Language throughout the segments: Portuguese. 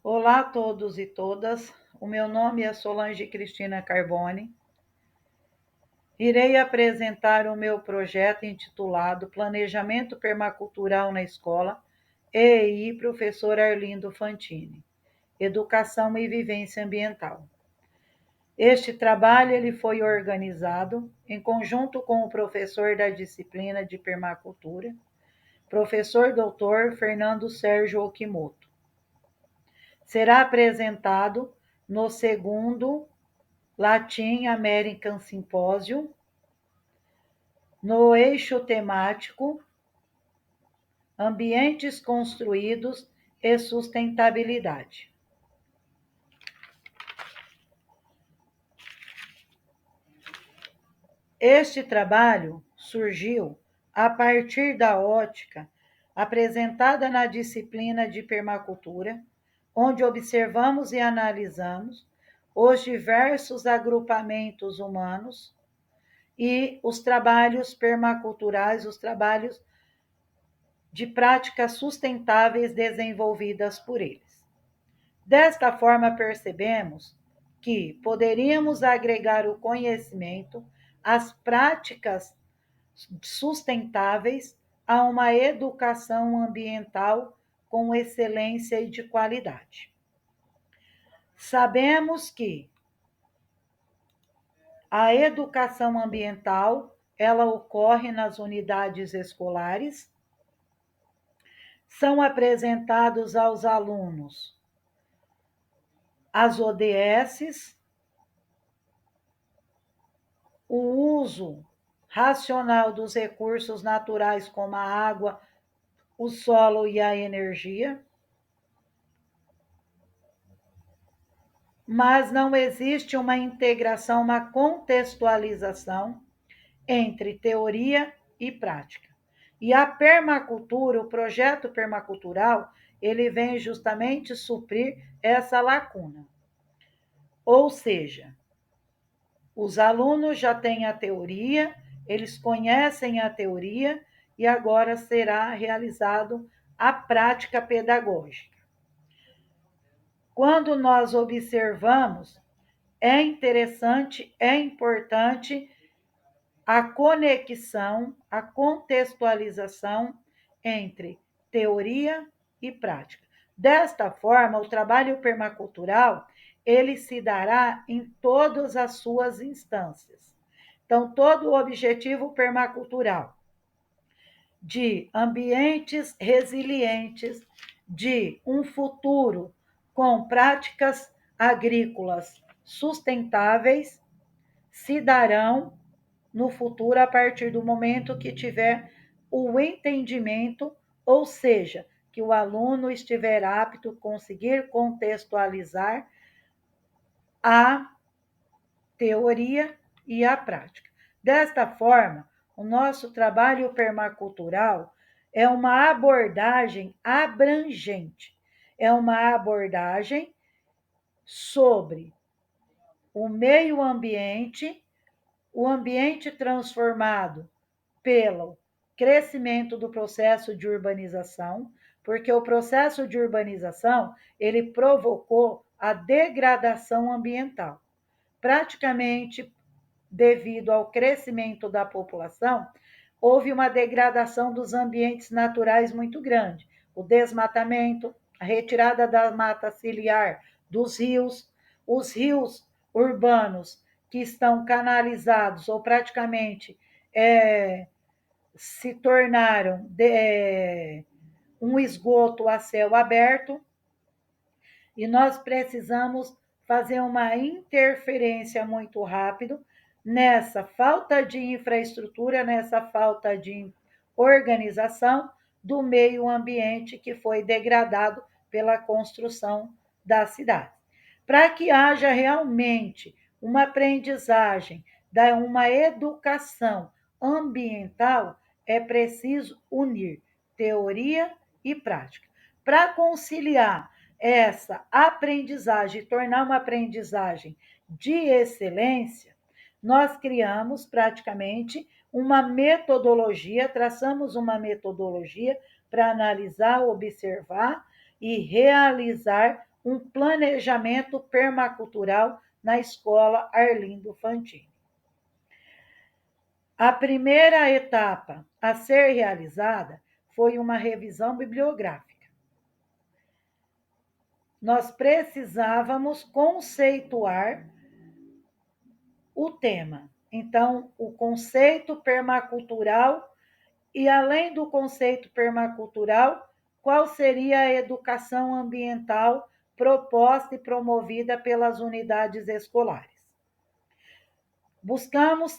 Olá a todos e todas, o meu nome é Solange Cristina Carbone. Irei apresentar o meu projeto intitulado Planejamento Permacultural na Escola, EI Professor Arlindo Fantini, Educação e Vivência Ambiental. Este trabalho ele foi organizado em conjunto com o professor da disciplina de permacultura, professor doutor Fernando Sérgio Okimoto. Será apresentado no segundo Latin American Symposium, no eixo temático Ambientes Construídos e Sustentabilidade. Este trabalho surgiu a partir da ótica apresentada na disciplina de permacultura, onde observamos e analisamos os diversos agrupamentos humanos e os trabalhos permaculturais, os trabalhos de práticas sustentáveis desenvolvidas por eles. Desta forma, percebemos que poderíamos agregar o conhecimento às práticas sustentáveis a uma educação ambiental com excelência e de qualidade. Sabemos que a educação ambiental, ela ocorre nas unidades escolares, são apresentados aos alunos as ODSs, o uso racional dos recursos naturais como a água, o solo e a energia, mas não existe uma integração, uma contextualização entre teoria e prática. E a permacultura, o projeto permacultural, ele vem justamente suprir essa lacuna. Ou seja, os alunos já têm a teoria, eles conhecem a teoria e agora será realizado a prática pedagógica. Quando nós observamos, é interessante, é importante a conexão, a contextualização entre teoria e prática. Desta forma, o trabalho permacultural, ele se dará em todas as suas instâncias. Então, todo o objetivo permacultural de ambientes resilientes, de um futuro com práticas agrícolas sustentáveis, se darão no futuro a partir do momento que tiver o entendimento, ou seja, que o aluno estiver apto a conseguir contextualizar a teoria e a prática. Desta forma, o nosso trabalho permacultural é uma abordagem abrangente, é uma abordagem sobre o meio ambiente, o ambiente transformado pelo crescimento do processo de urbanização, porque o processo de urbanização, ele provocou a degradação ambiental. Praticamente devido ao crescimento da população, houve uma degradação dos ambientes naturais muito grande. O desmatamento, a retirada da mata ciliar dos rios, os rios urbanos que estão canalizados ou praticamente se tornaram um esgoto a céu aberto, e nós precisamos fazer uma interferência muito rápido nessa falta de infraestrutura, nessa falta de organização do meio ambiente que foi degradado pela construção da cidade. Para que haja realmente uma aprendizagem, uma educação ambiental, é preciso unir teoria e prática. Para conciliar essa aprendizagem, tornar uma aprendizagem de excelência, nós criamos praticamente uma metodologia, traçamos uma metodologia para analisar, observar e realizar um planejamento permacultural na escola Arlindo Fantini. A primeira etapa a ser realizada foi uma revisão bibliográfica. Nós precisávamos conceituar o tema. Então, o conceito permacultural e, além do conceito permacultural, qual seria a educação ambiental proposta e promovida pelas unidades escolares. Buscamos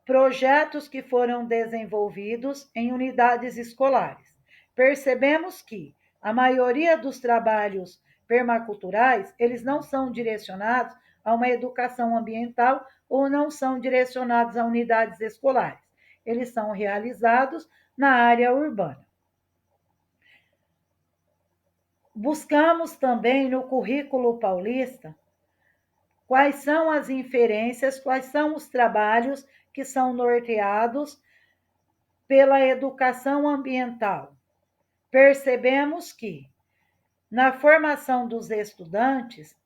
projetos que foram desenvolvidos em unidades escolares. Percebemos que a maioria dos trabalhos permaculturais, eles não são direcionados a uma educação ambiental ou não são direcionados a unidades escolares. Eles são realizados na área urbana. Buscamos também no currículo paulista quais são as inferências, quais são os trabalhos que são norteados pela educação ambiental. Percebemos que, na formação dos estudantes,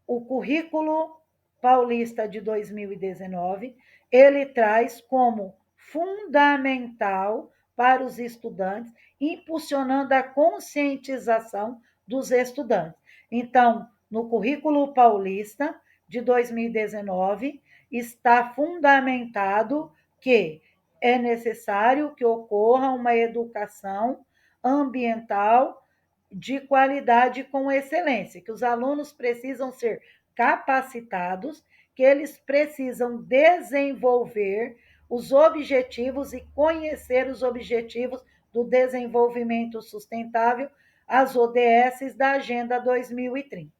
o currículo paulista de 2019, ele traz como fundamental para os estudantes, impulsionando a conscientização dos estudantes. Então, no currículo paulista de 2019, está fundamentado que é necessário que ocorra uma educação ambiental de qualidade com excelência, que os alunos precisam ser capacitados, que eles precisam desenvolver os objetivos e conhecer os objetivos do desenvolvimento sustentável, as ODS da Agenda 2030.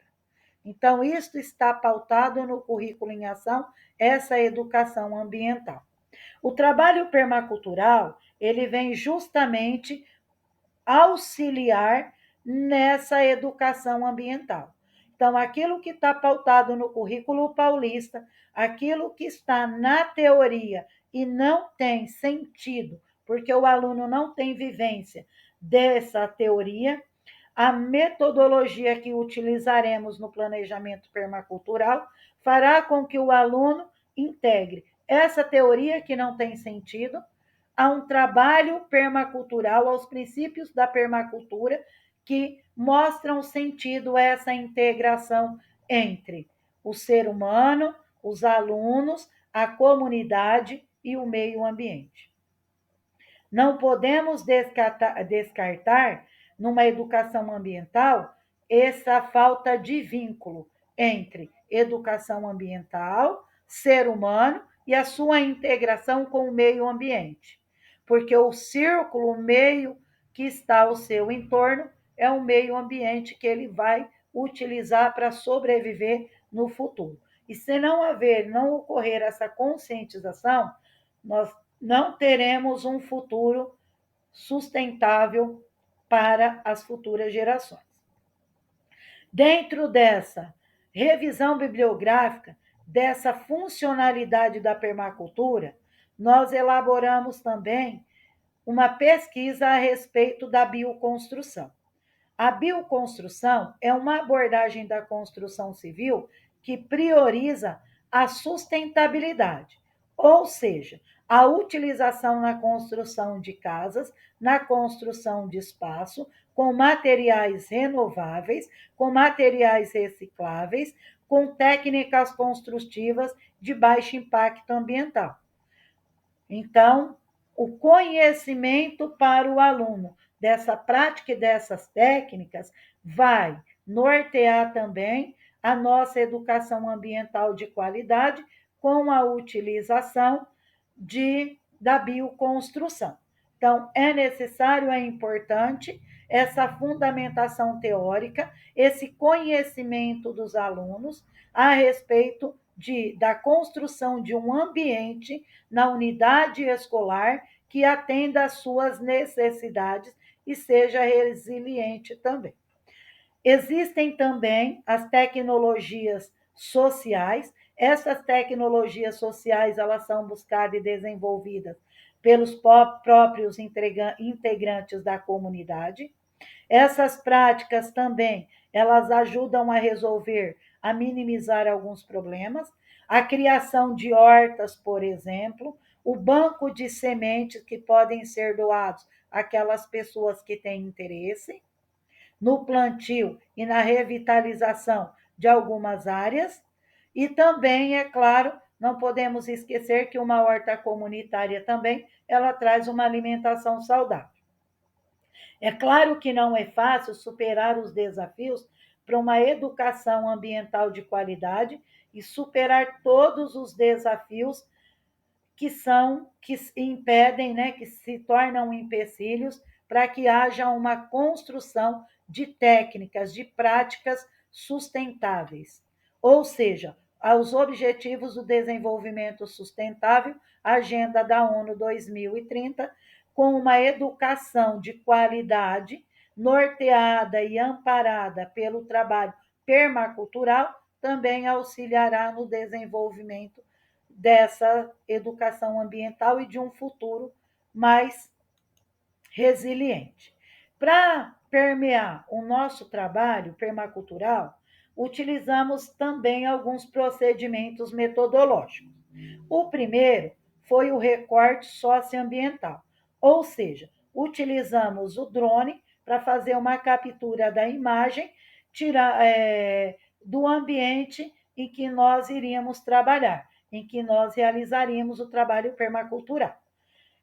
Então, isto está pautado no currículo em ação, essa educação ambiental. O trabalho permacultural, ele vem justamente auxiliar nessa educação ambiental. Então, aquilo que está pautado no currículo paulista, aquilo que está na teoria e não tem sentido, porque o aluno não tem vivência dessa teoria, a metodologia que utilizaremos no planejamento permacultural fará com que o aluno integre essa teoria que não tem sentido a um trabalho permacultural, aos princípios da permacultura, que mostram sentido a essa integração entre o ser humano, os alunos, a comunidade e o meio ambiente. Não podemos descartar numa educação ambiental essa falta de vínculo entre educação ambiental, ser humano e a sua integração com o meio ambiente. Porque o círculo, o meio que está ao seu entorno, é o meio ambiente que ele vai utilizar para sobreviver no futuro. E se não ocorrer essa conscientização, nós não teremos um futuro sustentável para as futuras gerações. Dentro dessa revisão bibliográfica, dessa funcionalidade da permacultura, nós elaboramos também uma pesquisa a respeito da bioconstrução. A bioconstrução é uma abordagem da construção civil que prioriza a sustentabilidade, ou seja, a utilização na construção de casas, na construção de espaço, com materiais renováveis, com materiais recicláveis, com técnicas construtivas de baixo impacto ambiental. Então, o conhecimento para o aluno dessa prática e dessas técnicas vai nortear também a nossa educação ambiental de qualidade com a utilização da bioconstrução. Então, é necessário, é importante essa fundamentação teórica, esse conhecimento dos alunos a respeito da construção de um ambiente na unidade escolar que atenda às suas necessidades e seja resiliente também. Existem também as tecnologias sociais. Essas tecnologias sociais, elas são buscadas e desenvolvidas pelos próprios integrantes da comunidade. Essas práticas também, elas ajudam a minimizar alguns problemas, a criação de hortas, por exemplo, o banco de sementes que podem ser doados àquelas pessoas que têm interesse, no plantio e na revitalização de algumas áreas, e também, é claro, não podemos esquecer que uma horta comunitária também, ela traz uma alimentação saudável. É claro que não é fácil superar os desafios para uma educação ambiental de qualidade e superar todos os desafios que impedem, né, que se tornam empecilhos para que haja uma construção de técnicas, de práticas sustentáveis. Ou seja, aos Objetivos do Desenvolvimento Sustentável, Agenda da ONU 2030, com uma educação de qualidade, norteada e amparada pelo trabalho permacultural, também auxiliará no desenvolvimento dessa educação ambiental e de um futuro mais resiliente. Para permear o nosso trabalho permacultural, utilizamos também alguns procedimentos metodológicos. O primeiro foi o recorte socioambiental, ou seja, utilizamos o drone para fazer uma captura da imagem do ambiente em que nós iríamos trabalhar, em que nós realizaríamos o trabalho permacultural.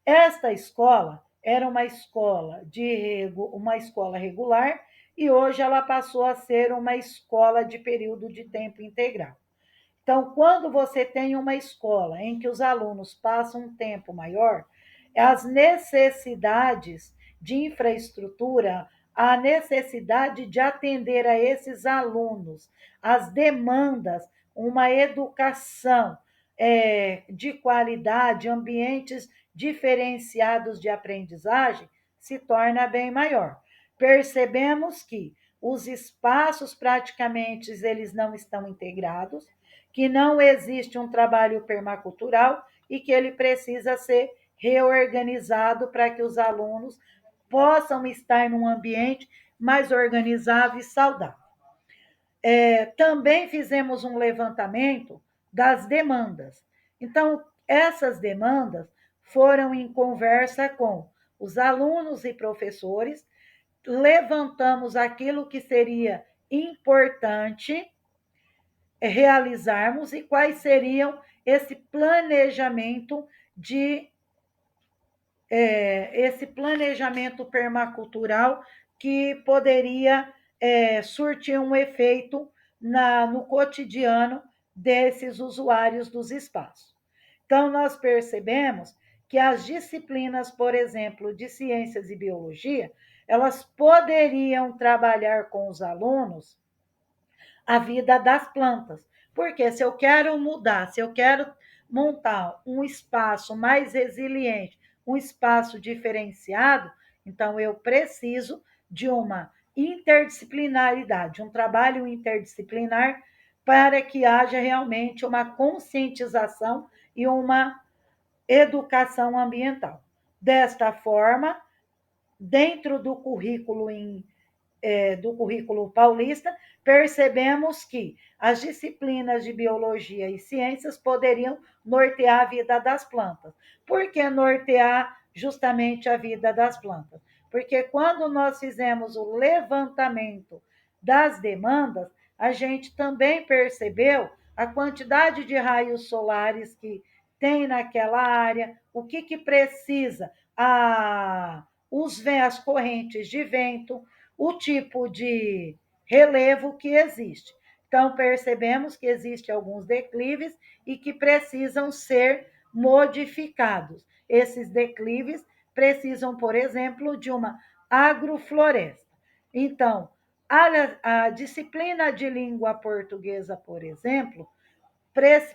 Esta escola era uma escola regular e hoje ela passou a ser uma escola de período de tempo integral. Então, quando você tem uma escola em que os alunos passam um tempo maior, as necessidades de infraestrutura, a necessidade de atender a esses alunos, as demandas, uma educação de qualidade, ambientes diferenciados de aprendizagem, se torna bem maior. Percebemos que os espaços praticamente eles não estão integrados, que não existe um trabalho permacultural e que ele precisa ser reorganizado para que os alunos possam estar num ambiente mais organizado e saudável. Também fizemos um levantamento das demandas. Então, essas demandas foram em conversa com os alunos e professores, levantamos aquilo que seria importante realizarmos e quais seriam esse planejamento permacultural que poderia surtir um efeito no cotidiano desses usuários dos espaços. Então, nós percebemos que as disciplinas, por exemplo, de ciências e biologia, elas poderiam trabalhar com os alunos a vida das plantas. Porque se eu quero mudar, se eu quero montar um espaço mais resiliente, um espaço diferenciado, então eu preciso de uma interdisciplinaridade, um trabalho interdisciplinar para que haja realmente uma conscientização e uma educação ambiental. Desta forma, dentro do currículo paulista, percebemos que as disciplinas de biologia e ciências poderiam nortear a vida das plantas. Por que nortear justamente a vida das plantas? Porque quando nós fizemos o levantamento das demandas, a gente também percebeu a quantidade de raios solares que tem naquela área, o que precisa, as correntes de vento, o tipo de relevo que existe. Então, percebemos que existem alguns declives e que precisam ser modificados. Esses declives precisam, por exemplo, de uma agrofloresta. Então, a disciplina de língua portuguesa, por exemplo,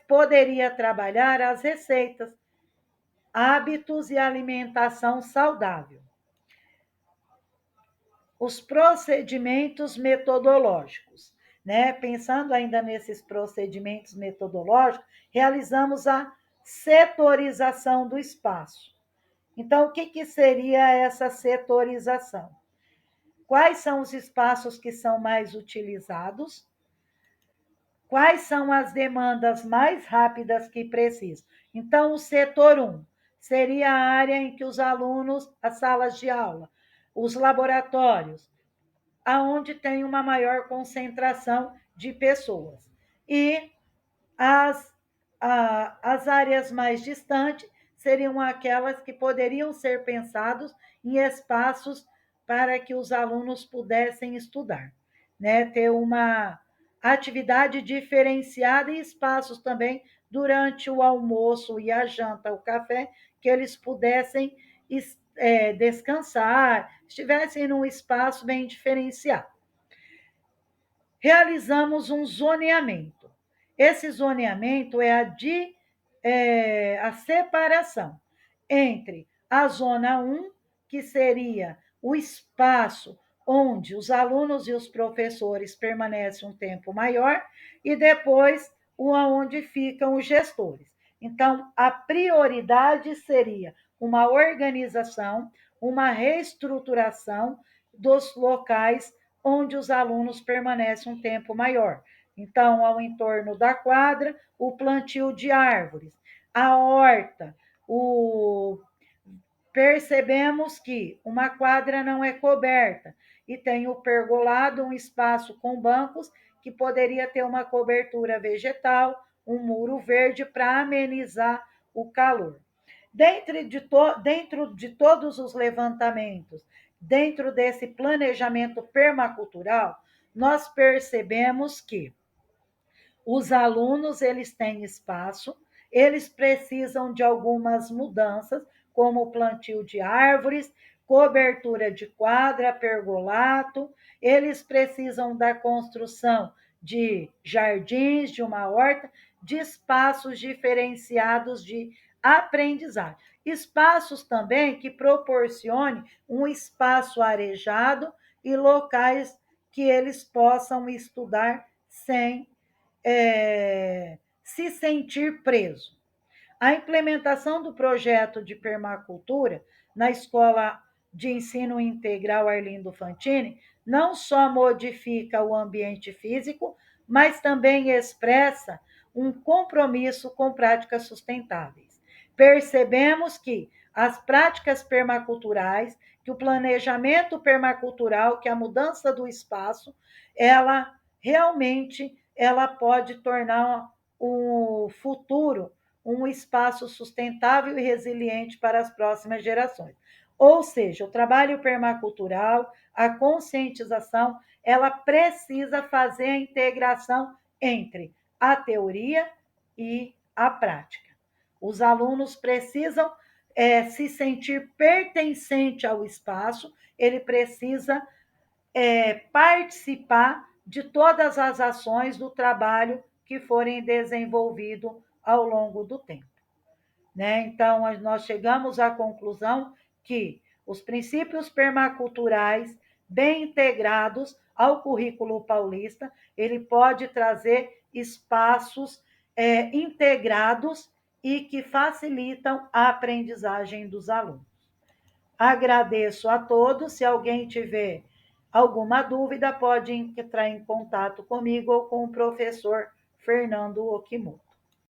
poderia trabalhar as receitas, hábitos e alimentação saudável. Os procedimentos metodológicos, né? Pensando ainda nesses procedimentos metodológicos, realizamos a setorização do espaço. Então, o que seria essa setorização? quais são os espaços que são mais utilizados, quais são as demandas mais rápidas que precisam. Então, o setor 1 seria a área em que os alunos, as salas de aula, os laboratórios, aonde tem uma maior concentração de pessoas. E as, as áreas mais distantes seriam aquelas que poderiam ser pensados em espaços para que os alunos pudessem estudar, né? Ter uma atividade diferenciada e espaços também durante o almoço e a janta, o café, que eles pudessem descansar, estivessem num espaço bem diferenciado. Realizamos um zoneamento. Esse zoneamento é a separação entre a zona 1, que seria o espaço onde os alunos e os professores permanecem um tempo maior, e depois o onde ficam os gestores. Então, a prioridade seria uma organização, uma reestruturação dos locais onde os alunos permanecem um tempo maior. Então, ao entorno da quadra, o plantio de árvores, a horta, percebemos que uma quadra não é coberta e tem o pergolado, um espaço com bancos que poderia ter uma cobertura vegetal, um muro verde para amenizar o calor. Dentro de todos os levantamentos, dentro desse planejamento permacultural, nós percebemos que os alunos, eles têm espaço, eles precisam de algumas mudanças, como o plantio de árvores, cobertura de quadra, pergolato, eles precisam da construção de jardins, de uma horta, de espaços diferenciados de aprendizagem. Espaços também que proporcione um espaço arejado e locais que eles possam estudar sem se sentir preso. A implementação do projeto de permacultura na Escola de Ensino Integral Arlindo Fantini não só modifica o ambiente físico, mas também expressa um compromisso com práticas sustentáveis. Percebemos que as práticas permaculturais, que o planejamento permacultural, que a mudança do espaço, ela realmente ela pode tornar o futuro um espaço sustentável e resiliente para as próximas gerações. Ou seja, o trabalho permacultural, a conscientização, ela precisa fazer a integração entre a teoria e a prática. Os alunos precisam se sentir pertencente ao espaço, ele precisa participar de todas as ações do trabalho que forem desenvolvidos ao longo do tempo. Né? Então, nós chegamos à conclusão que os princípios permaculturais, bem integrados ao currículo paulista, ele pode trazer espaços integrados e que facilitam a aprendizagem dos alunos. Agradeço a todos. Se alguém tiver alguma dúvida, pode entrar em contato comigo ou com o professor Fernando Okimoto.